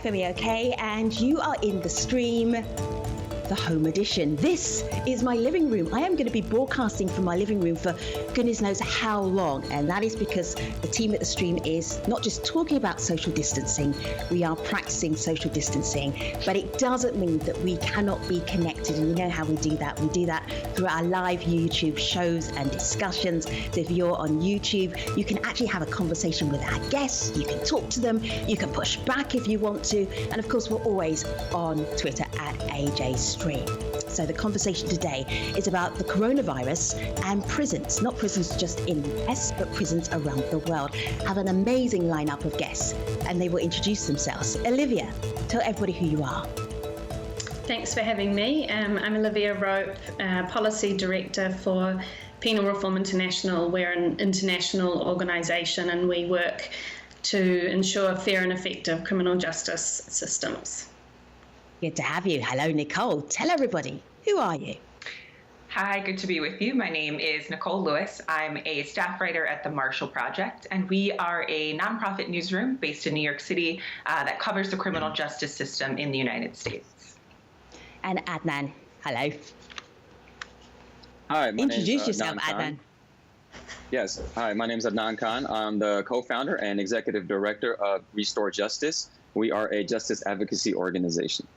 Femi, okay? And you are in the stream, the home edition. This is my living room. I am going to be broadcasting from my living room for goodness knows how long. And that is because the team at the stream is not just talking about social distancing, we are practicing social distancing. But it doesn't mean that we cannot be connected. And you know how we do that. We do that through our live YouTube shows and discussions. So if you're on YouTube, you can actually have a conversation with our guests. You can talk to them. You can push back if you want to. And of course, we're always on Twitter at ajstream. So the conversation today is about the coronavirus and prisons, not prisons just in the US, but prisons around the world. I have an amazing lineup of guests and they will introduce themselves. Olivia, tell everybody who you are. Thanks for having me. I'm Olivia Rope, Policy Director for Penal Reform International. We're an international organisation and we work to ensure fair and effective criminal justice systems. Good to have you. Hello, Nicole. Tell everybody, who are you? Hi, good to be with you. My name is Nicole Lewis. I'm a staff writer at the Marshall Project, and we are a nonprofit newsroom based in New York City that covers the criminal justice system in the United States. And Adnan, hello. Hi, my Introduce name's yourself, Adnan Adnan. Yes, hi, my name is Adnan Khan. I'm the co-founder and executive director of Restore Justice. We are a justice advocacy organization.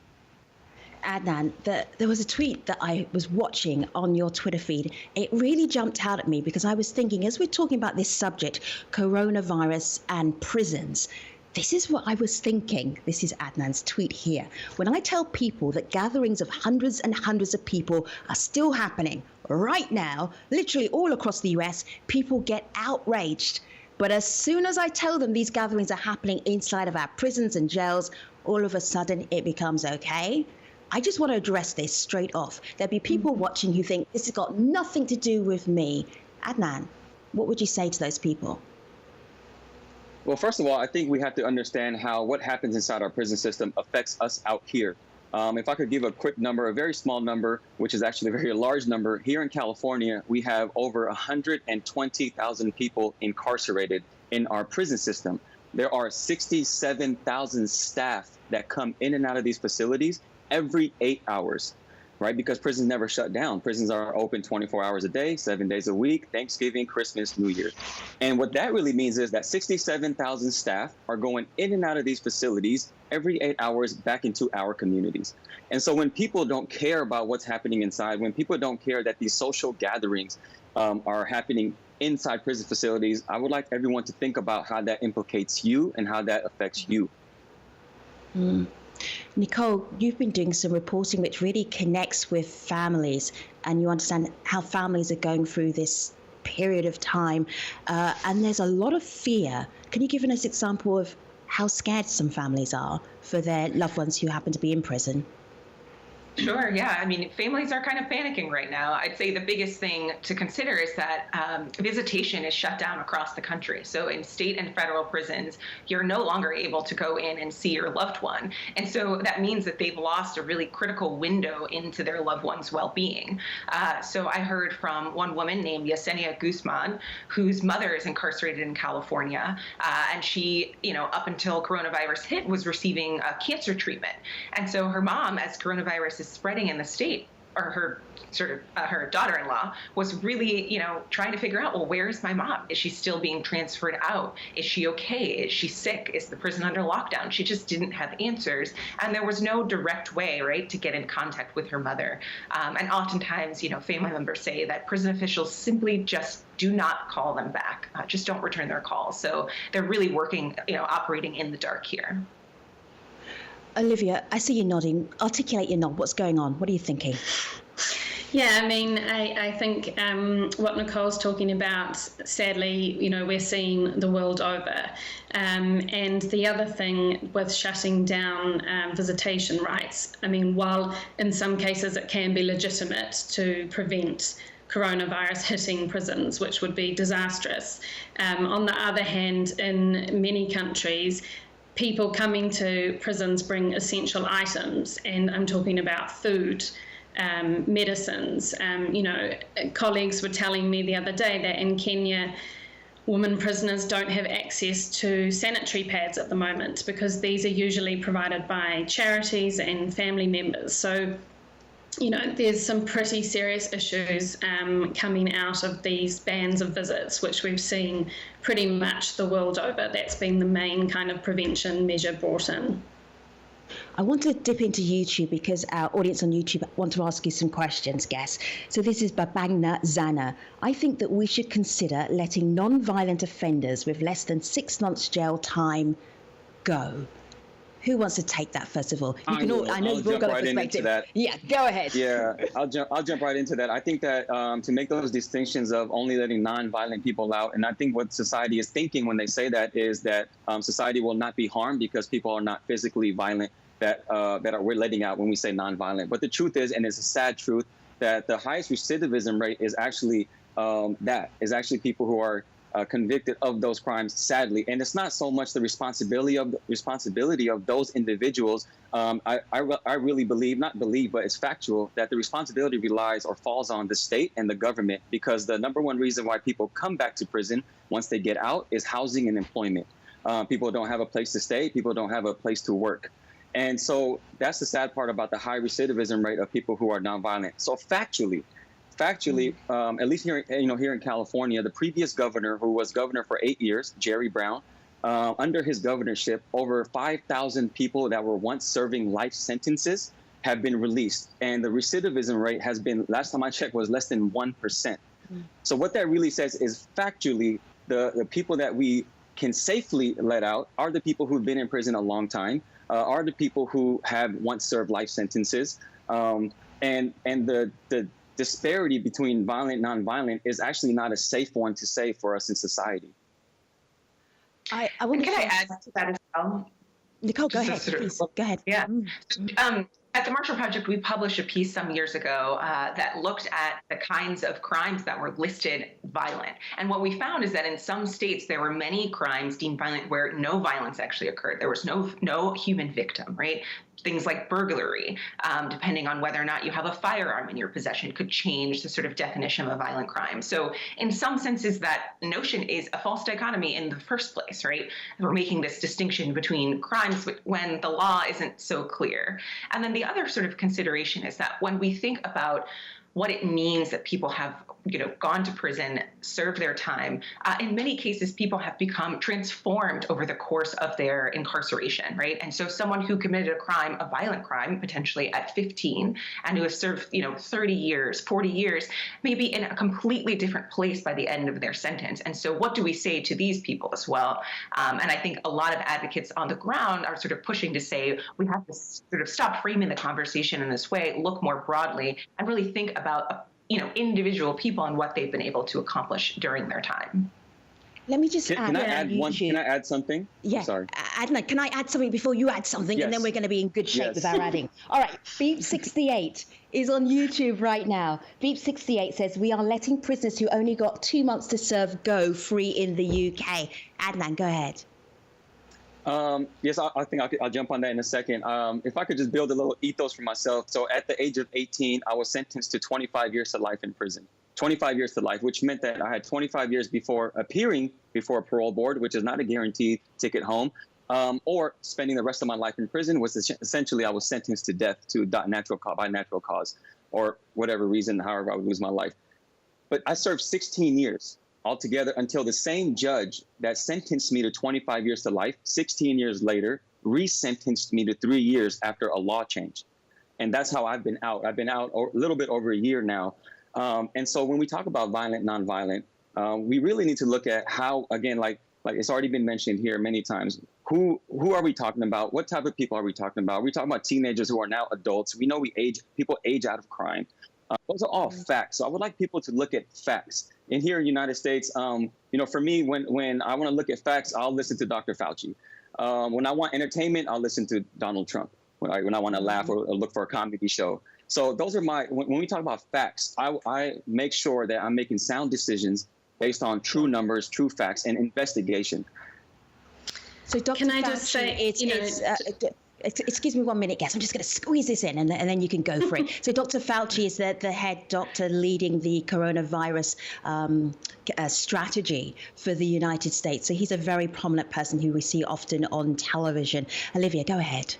Adnan, there was a tweet that I was watching on your Twitter feed. It really jumped out at me because I was thinking, as we're talking about this subject, coronavirus and prisons, this is what I was thinking. This is Adnan's tweet here. When I tell people that gatherings of hundreds and hundreds of people are still happening right now, literally all across the US, people get outraged. But as soon as I tell them these gatherings are happening inside of our prisons and jails, all of a sudden it becomes okay. I just want to address this straight off. There'll be people watching who think this has got nothing to do with me. Adnan, what would you say to those people? Well, first of all, I think we have to understand how what happens inside our prison system affects us out here. If I could give a quick number, a very small number, which is actually a very large number, here in California, we have over 120,000 people incarcerated in our prison system. There are 67,000 staff that come in and out of these facilities every 8 hours, right? Because prisons never shut down. Prisons are open 24 hours a day, 7 days a week, Thanksgiving, Christmas, New Year. And what that really means is that 67,000 staff are going in and out of these facilities every 8 hours back into our communities. And so when people don't care about what's happening inside, when people don't care that these social gatherings are happening inside prison facilities, I would like everyone to think about how that implicates you and how that affects you. Nicole, you've been doing some reporting which really connects with families, and you understand how families are going through this period of time, and there's a lot of fear. Can you give us an example of how scared some families are for their loved ones who happen to be in prison? Sure, yeah. I mean, families are kind of panicking right now. I'd say the biggest thing to consider is that visitation is shut down across the country. So in state and federal prisons, you're no longer able to go in and see your loved one. And so that means that they've lost a really critical window into their loved one's well-being. So I heard from one woman named Yesenia Guzman, whose mother is incarcerated in California. And she, up until coronavirus hit, was receiving cancer treatment. And so her mom, as coronavirus is spreading in the state, or her daughter-in-law was really, trying to figure out, well, where's my mom? Is she still being transferred out? Is she okay? Is she sick? Is the prison under lockdown? She just didn't have answers. And there was no direct way, right, to get in contact with her mother. And oftentimes, family members say that prison officials simply just do not call them back, just don't return their calls. So they're really working, operating in the dark here. Olivia, I see you nodding. Articulate your nod. What's going on? What are you thinking? Yeah, I mean, I think what Nicole's talking about, sadly, we're seeing the world over. And the other thing with shutting down visitation rights, I mean, while in some cases it can be legitimate to prevent coronavirus hitting prisons, which would be disastrous. On the other hand, in many countries, people coming to prisons bring essential items, and I'm talking about food, medicines. Colleagues were telling me the other day that in Kenya, women prisoners don't have access to sanitary pads at the moment, because these are usually provided by charities and family members. So, you know, there's some pretty serious issues coming out of these bans of visits, which we've seen pretty much the world over. That's been the main kind of prevention measure brought in. I want to dip into YouTube because our audience on YouTube want to ask you some questions, Guess. So this is Babangna Zana. I think that we should consider letting non-violent offenders with less than 6 months jail time go. Who wants to take that first of all? You can all, I know you've all got a perspective. Yeah, go ahead. Yeah, I'll jump right into that. I think that to make those distinctions of only letting non-violent people out, and I think what society is thinking when they say that is that society will not be harmed because people are not physically violent we're letting out when we say non-violent. But the truth is, and it's a sad truth, that the highest recidivism rate is actually people who are convicted of those crimes, sadly. And it's not so much the responsibility of those individuals. I really believe, not believe, but it's factual that the responsibility relies or falls on the state and the government, because the number one reason why people come back to prison once they get out is housing and employment. People don't have a place to stay. People don't have a place to work. And so that's the sad part about the high recidivism rate of people who are nonviolent. So factually, at least here in California, the previous governor, who was governor for 8 years, Jerry Brown, under his governorship, over 5,000 people that were once serving life sentences have been released. And the recidivism rate has been, last time I checked, was less than 1%. So what that really says is factually, the people that we can safely let out are the people who've been in prison a long time, are the people who have once served life sentences. And the disparity between violent and nonviolent is actually not a safe one to say for us in society. Can I add to that as well? Nicole, go ahead, please. Go ahead. Yeah. At the Marshall Project, we published a piece some years ago that looked at the kinds of crimes that were listed violent. And what we found is that in some states, there were many crimes deemed violent where no violence actually occurred. There was no human victim, right? Things like burglary, depending on whether or not you have a firearm in your possession, could change the sort of definition of a violent crime. So in some senses, that notion is a false dichotomy in the first place, right? We're making this distinction between crimes when the law isn't so clear. And then the other sort of consideration is that when we think about what it means that people have, gone to prison, served their time. In many cases, people have become transformed over the course of their incarceration, right? And so someone who committed a crime, a violent crime, potentially at 15, and who has served, 30 years, 40 years, may be in a completely different place by the end of their sentence. And so what do we say to these people as well? And I think a lot of advocates on the ground are sort of pushing to say, we have to sort of stop framing the conversation in this way, look more broadly, and really think about individual people and what they've been able to accomplish during their time. Let me just Can I add something? Yeah. Sorry. Adnan, can I add something before you add something? Yes. And then we're going to be in good shape with our adding. All right. Beep68 is on YouTube right now. Beep68 says, we are letting prisoners who only got 2 months to serve go free in the UK. Adnan, go ahead. Yes, I think I'll jump on that in a second. If I could just build a little ethos for myself. So at the age of 18, I was sentenced to 25 years to life in prison. 25 years to life, which meant that I had 25 years before appearing before a parole board, which is not a guaranteed ticket home, or spending the rest of my life in prison, was essentially I was sentenced to death by natural cause, or whatever reason, however I would lose my life. But I served 16 years altogether until the same judge that sentenced me to 25 years to life, 16 years later, resentenced me to 3 years after a law change. And that's how I've been out. I've been out a little bit over a year now. And so when we talk about violent, nonviolent, we really need to look at how, again, like it's already been mentioned here many times, who are we talking about? What type of people are we talking about? We're talking about teenagers who are now adults. We know people age out of crime. Those are all facts. So I would like people to look at facts. And here in the United States, for me, when I want to look at facts, I'll listen to Dr. Fauci. When I want entertainment, I'll listen to Donald Trump. When I want to laugh or look for a comedy show. So those are when we talk about facts, I make sure that I'm making sound decisions based on true numbers, true facts, and investigation. So Dr. Can I Fauci, just say, Excuse me 1 minute, guys. I'm just going to squeeze this in, and then you can go for it. So Dr. Fauci is the head doctor leading the coronavirus strategy for the United States. So he's a very prominent person who we see often on television. Olivia, go ahead.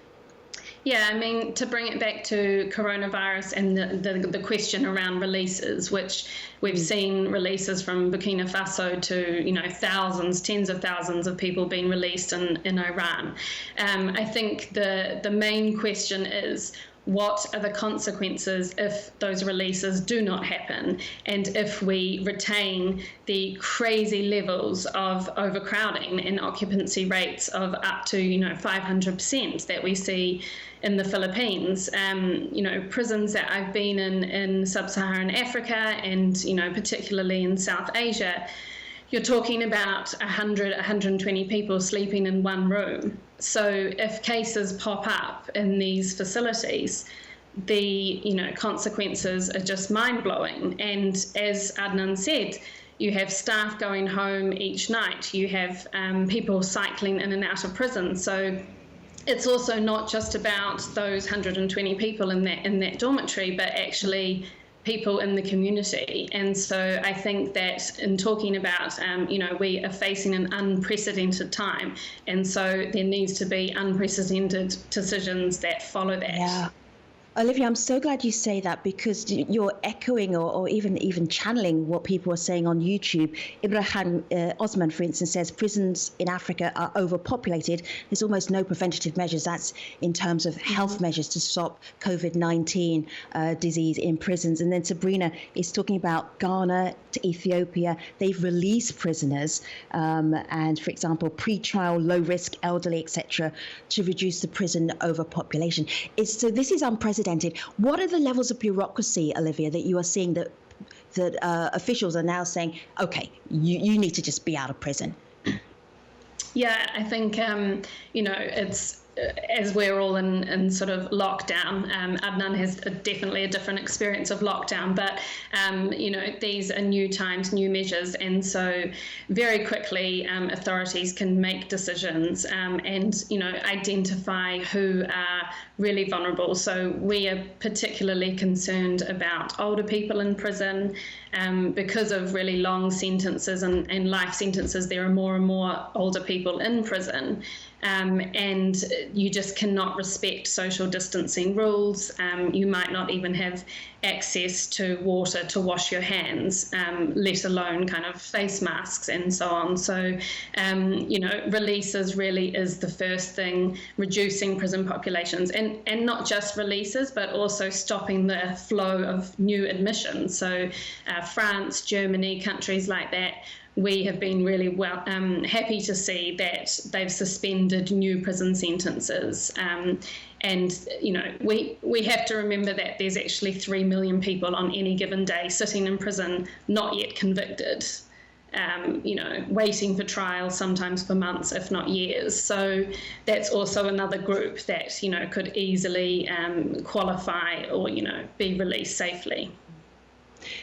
Yeah, I mean, to bring it back to coronavirus and the question around releases, which we've seen releases from Burkina Faso to, thousands, tens of thousands of people being released in Iran. I think the main question is, what are the consequences if those releases do not happen, and if we retain the crazy levels of overcrowding and occupancy rates of up to 500% that we see in the Philippines? Prisons that I've been in sub-Saharan Africa and particularly in South Asia, you're talking about 100, 120 people sleeping in one room. So if cases pop up in these facilities, the consequences are just mind-blowing. And as Adnan said, you have staff going home each night. You have people cycling in and out of prison. So it's also not just about those 120 people in that dormitory, but actually people in the community. And so I think that in talking about, we are facing an unprecedented time. And so there needs to be unprecedented decisions that follow that. Yeah. Olivia, I'm so glad you say that, because you're echoing or even channeling what people are saying on YouTube. Ibrahim Osman, for instance, says prisons in Africa are overpopulated. There's almost no preventative measures. That's in terms of health measures to stop COVID-19 disease in prisons. And then Sabrina is talking about Ghana to Ethiopia. They've released prisoners and, for example, pre-trial, low-risk, elderly, etc., to reduce the prison overpopulation. So this is unprecedented. What are the levels of bureaucracy, Olivia, that you are seeing that officials are now saying, okay, you need to just be out of prison? Yeah, I think, it's as we're all in sort of lockdown. Adnan has definitely a different experience of lockdown, but, these are new times, new measures. And so very quickly, authorities can make decisions and, identify who are really vulnerable. So we are particularly concerned about older people in prison because of really long sentences and life sentences. There are more and more older people in prison. And you just cannot respect social distancing rules. You might not even have access to water to wash your hands, let alone kind of face masks and so on. So, releases really is the first thing, reducing prison populations, and not just releases, but also stopping the flow of new admissions. So France, Germany, countries like that, we have been really happy to see that they've suspended new prison sentences. And, we have to remember that there's actually 3 million people on any given day sitting in prison, not yet convicted, waiting for trial, sometimes for months, if not years. So that's also another group that, could easily qualify or, be released safely.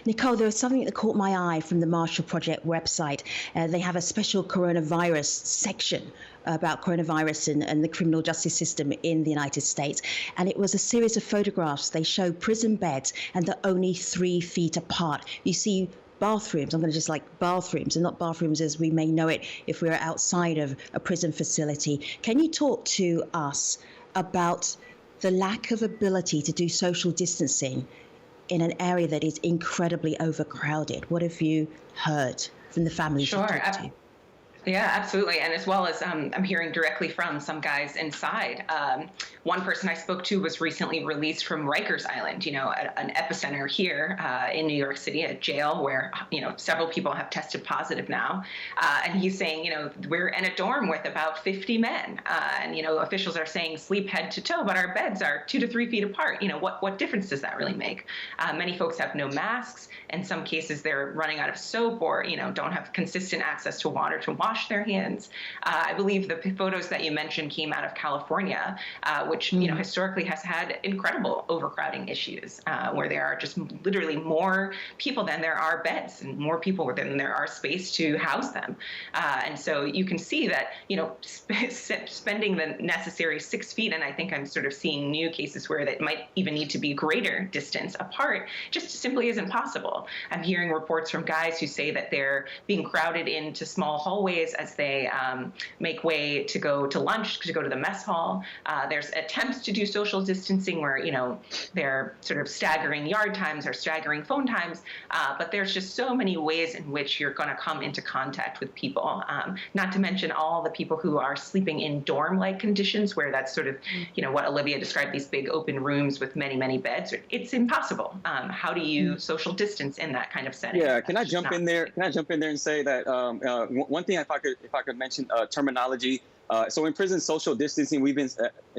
Nicole, there was something that caught my eye from the Marshall Project website. They have a special coronavirus section about coronavirus and the criminal justice system in the United States. And it was a series of photographs. They show prison beds, and they're only 3 feet apart. You see bathrooms, I'm going to just like bathrooms, and not bathrooms as we may know it if we're outside of a prison facility. Can you talk to us about the lack of ability to do social distancing in an area that is incredibly overcrowded? What have you heard from the families you talked to? Yeah, absolutely. And as well as I'm hearing directly from some guys inside. One person I spoke to was recently released from Rikers Island, an epicenter here in New York City, a jail where, several people have tested positive now. And he's saying, we're in a dorm with about 50 men. And, officials are saying sleep head to toe, but our beds are 2 to 3 feet apart. What difference does that really make? Many folks have no masks. In some cases, they're running out of soap or, don't have consistent access to water to wash wash their hands. I believe the photos that you mentioned came out of California, which historically has had incredible overcrowding issues, where there are just literally more people than there are beds, and more people than there are space to house them. And so you can see that, spending the necessary 6 feet, and I think I'm sort of seeing new cases where that might even need to be greater distance apart, just simply isn't possible. I'm hearing reports from guys who say that they're being crowded into small hallways as they make way to go to lunch, to go to the mess hall. There's attempts to do social distancing where, they're sort of staggering yard times or staggering phone times, but there's just so many ways in which you're going to come into contact with people, not to mention all the people who are sleeping in dorm-like conditions where that's sort of, what Olivia described, these big open rooms with many, many beds. It's impossible. How do you social distance in that kind of setting? Yeah, can I jump in there and say that one thing, if I could mention terminology. So in prison, social distancing, we've been,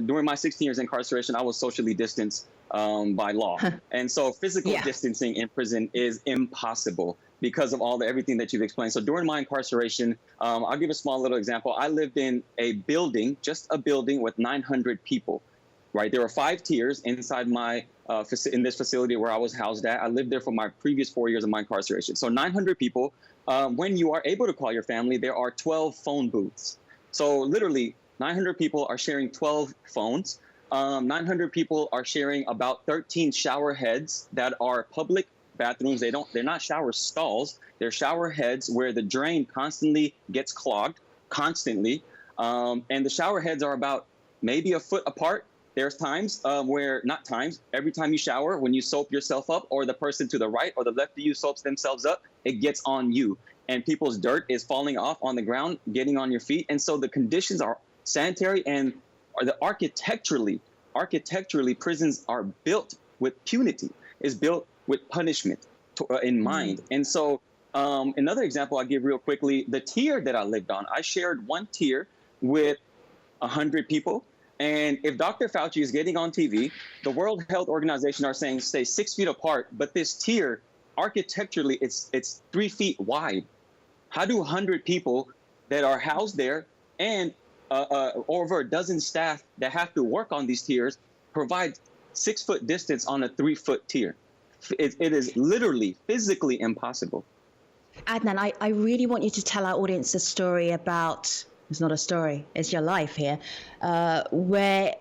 during my 16 years incarceration, I was socially distanced by law. And so physical distancing in prison is impossible because of everything that you've explained. So during my incarceration, I'll give a small little example. I lived in a building, just a building with 900 people, right? There were 5 tiers inside in this facility where I was housed at. I lived there for my previous 4 years of my incarceration. So 900 people. When you are able to call your family, there are 12 phone booths. So literally 900 people are sharing 12 phones. 900 people are sharing about 13 shower heads that are public bathrooms. They're not shower stalls. They're shower heads where the drain constantly gets clogged, constantly. And the shower heads are about maybe a foot apart. There's times every time you shower, when you soap yourself up, or the person to the right or the left of you soaps themselves up, it gets on you. And people's dirt is falling off on the ground, getting on your feet. And so the conditions are sanitary, and architecturally, prisons are built with punity, is built with punishment in mind. And so another example I'll give real quickly, the tier that I lived on, I shared one tier with 100 people. And if Dr. Fauci is getting on TV, the World Health Organization are saying stay 6 feet apart, but this tier, architecturally, it's 3 feet wide. How do 100 people that are housed there and over a dozen staff that have to work on these tiers provide 6 foot distance on a 3 foot tier? It is literally physically impossible. Adnan, I really want you to tell our audience a story about, it's not a story, it's your life here, where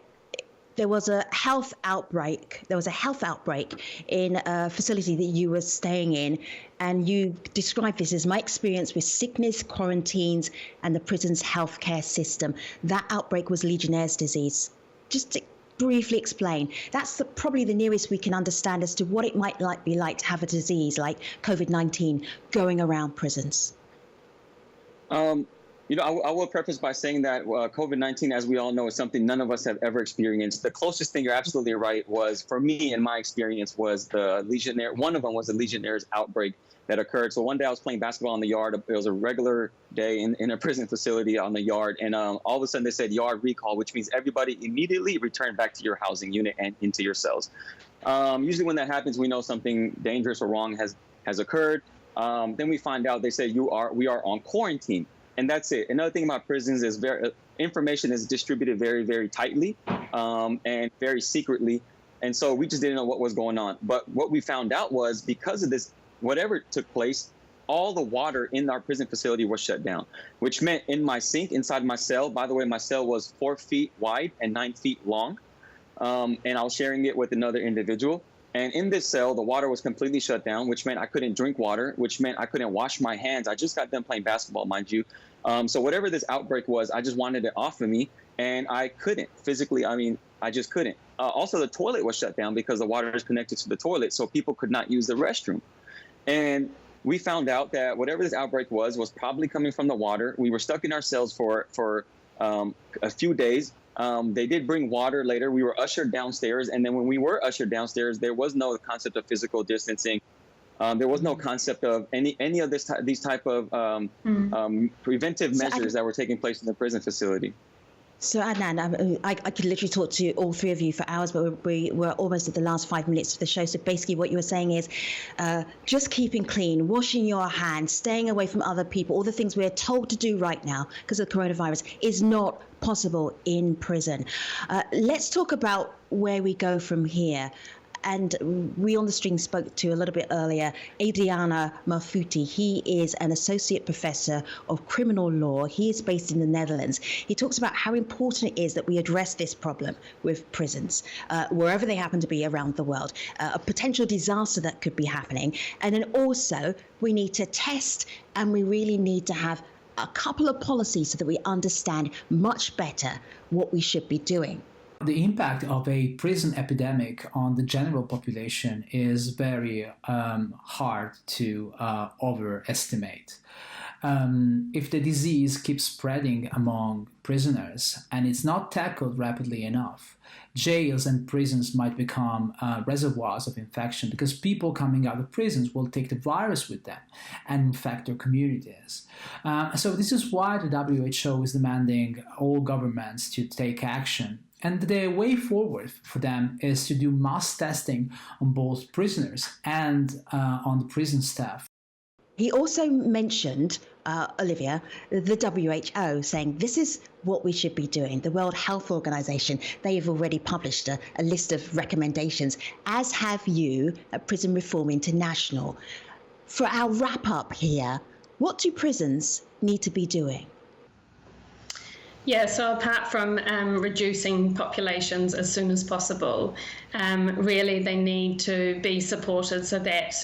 there was a health outbreak. There was a health outbreak in a facility that you were staying in, and you described this as my experience with sickness, quarantines, and the prison's healthcare system. That outbreak was Legionnaire's disease. Just to briefly explain, that's probably the nearest we can understand as to what it might be like to have a disease like COVID-19 going around prisons. I will preface by saying that COVID-19, as we all know, is something none of us have ever experienced. The closest thing, you're absolutely right, was, for me, in my experience, was the Legionnaire. One of them was the Legionnaire's outbreak that occurred. So one day I was playing basketball in the yard. It was a regular day in a prison facility on the yard. And all of a sudden they said yard recall, which means everybody immediately return back to your housing unit and into your cells. Usually when that happens, we know something dangerous or wrong has occurred. Then we find out they say we are on quarantine. And that's it. Another thing about prisons is information is distributed very, very tightly and very secretly. And so we just didn't know what was going on. But what we found out was, because of this, whatever took place, all the water in our prison facility was shut down, which meant in my sink inside my cell, by the way, my cell was 4 feet wide and 9 feet long. And I was sharing it with another individual. And in this cell, the water was completely shut down, which meant I couldn't drink water, which meant I couldn't wash my hands. I just got done playing basketball, mind you. So whatever this outbreak was, I just wanted it off of me, and I couldn't physically. I just couldn't. Also, the toilet was shut down because the water is connected to the toilet, so people could not use the restroom. And we found out that whatever this outbreak was probably coming from the water. We were stuck in our cells for a few days. They did bring water later. We were ushered downstairs. And then when we were ushered downstairs, there was no concept of physical distancing. There was no concept of any of these type of preventive measures that were taking place in the prison facility. So Adnan, I could literally talk to all three of you for hours, but we're almost at the last 5 minutes of the show. So basically what you were saying is just keeping clean, washing your hands, staying away from other people, all the things we're told to do right now because of coronavirus is not possible in prison. Let's talk about where we go from here. And we on the stream spoke to a little bit earlier, Adriana Marfuti. He is an associate professor of criminal law. He is based in the Netherlands. He talks about how important it is that we address this problem with prisons, wherever they happen to be around the world, a potential disaster that could be happening. And then also we need to test, and we really need to have a couple of policies so that we understand much better what we should be doing. The impact of a prison epidemic on the general population is very hard to overestimate. If the disease keeps spreading among prisoners and it's not tackled rapidly enough, jails and prisons might become reservoirs of infection because people coming out of prisons will take the virus with them and infect their communities. So this is why the WHO is demanding all governments to take action. And the way forward for them is to do mass testing on both prisoners and on the prison staff. He also mentioned, Olivia, the WHO, saying this is what we should be doing. The World Health Organization, they have already published a list of recommendations, as have you at Prison Reform International. For our wrap up here, what do prisons need to be doing? Yeah, so apart from reducing populations as soon as possible, really they need to be supported so that,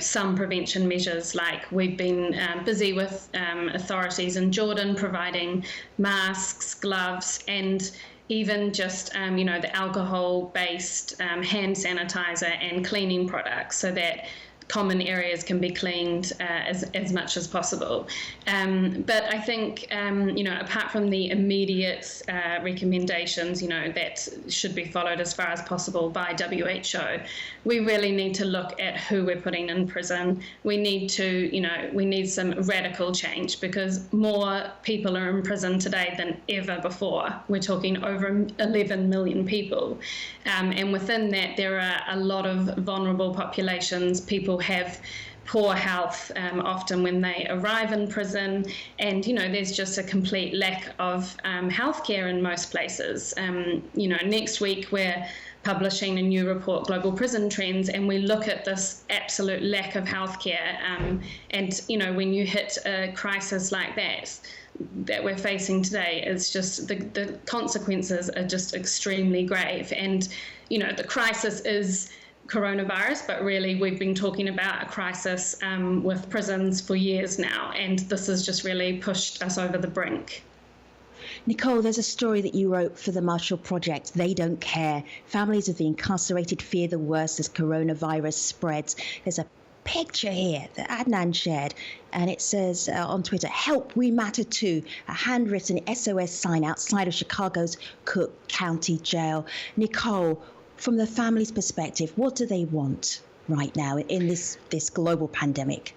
some prevention measures, like we've been busy with authorities in Jordan providing masks, gloves, and even just, the alcohol-based hand sanitizer and cleaning products so that common areas can be cleaned as much as possible. But I think, apart from the immediate recommendations, that should be followed as far as possible by WHO, we really need to look at who we're putting in prison. We need some radical change because more people are in prison today than ever before. We're talking over 11 million people. And within that, there are a lot of vulnerable populations. People have poor health often when they arrive in prison, and there's just a complete lack of healthcare in most places. Next week we're publishing a new report, Global Prison Trends, and we look at this absolute lack of healthcare. When you hit a crisis like that we're facing today, it's just the consequences are just extremely grave. And the crisis is coronavirus, but really we've been talking about a crisis with prisons for years now, and this has just really pushed us over the brink. Nicole, there's a story that you wrote for the Marshall Project, They Don't Care. Families of the incarcerated fear the worst as coronavirus spreads. There's a picture here that Adnan shared, and it says on Twitter, "Help, we matter too," a handwritten SOS sign outside of Chicago's Cook County Jail. Nicole, from the family's perspective, what do they want right now in this global pandemic?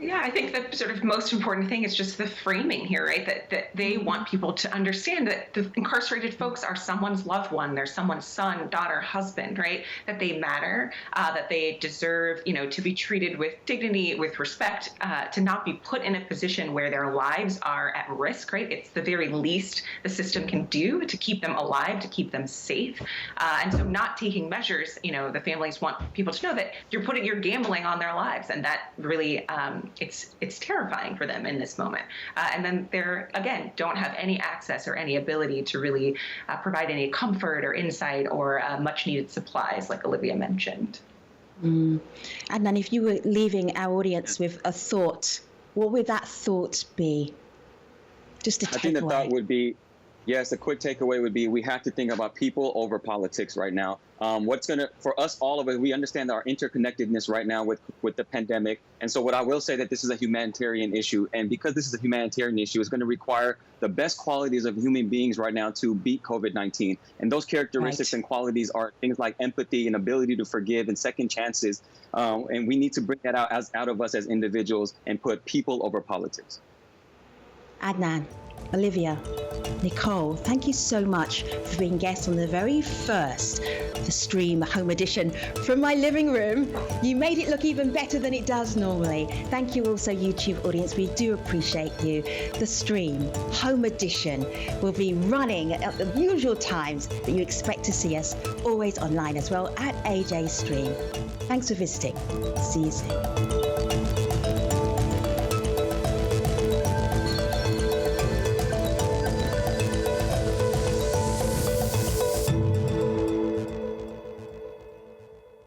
Yeah, I think the sort of most important thing is just the framing here, right? That they want people to understand that the incarcerated folks are someone's loved one, they're someone's son, daughter, husband, right? That they matter, that they deserve, to be treated with dignity, with respect, to not be put in a position where their lives are at risk, right? It's the very least the system can do to keep them alive, to keep them safe. And so not taking measures, the families want people to know that you're gambling on their lives, and that really, it's terrifying for them in this moment. And then they're, again, don't have any access or any ability to really provide any comfort or insight or much needed supplies, like Olivia mentioned. Adnan, if you were leaving our audience with a thought, what would that thought be? Just a takeaway. I think the thought would be, yes, the quick takeaway would be we have to think about people over politics right now. For us, all of us, we understand our interconnectedness right now with the pandemic. And so what I will say that this is a humanitarian issue. And because this is a humanitarian issue, it's going to require the best qualities of human beings right now to beat COVID-19. And those characteristics and qualities are things like empathy and ability to forgive and second chances. And we need to bring that out of us as individuals and put people over politics. Adnan, Olivia, Nicole, thank you so much for being guests on the very first The Stream Home Edition from my living room. You made it look even better than it does normally. Thank you also, YouTube audience. We do appreciate you. The Stream Home Edition will be running at the usual times that you expect to see us, always online as well at ajstream. Thanks for visiting. See you soon.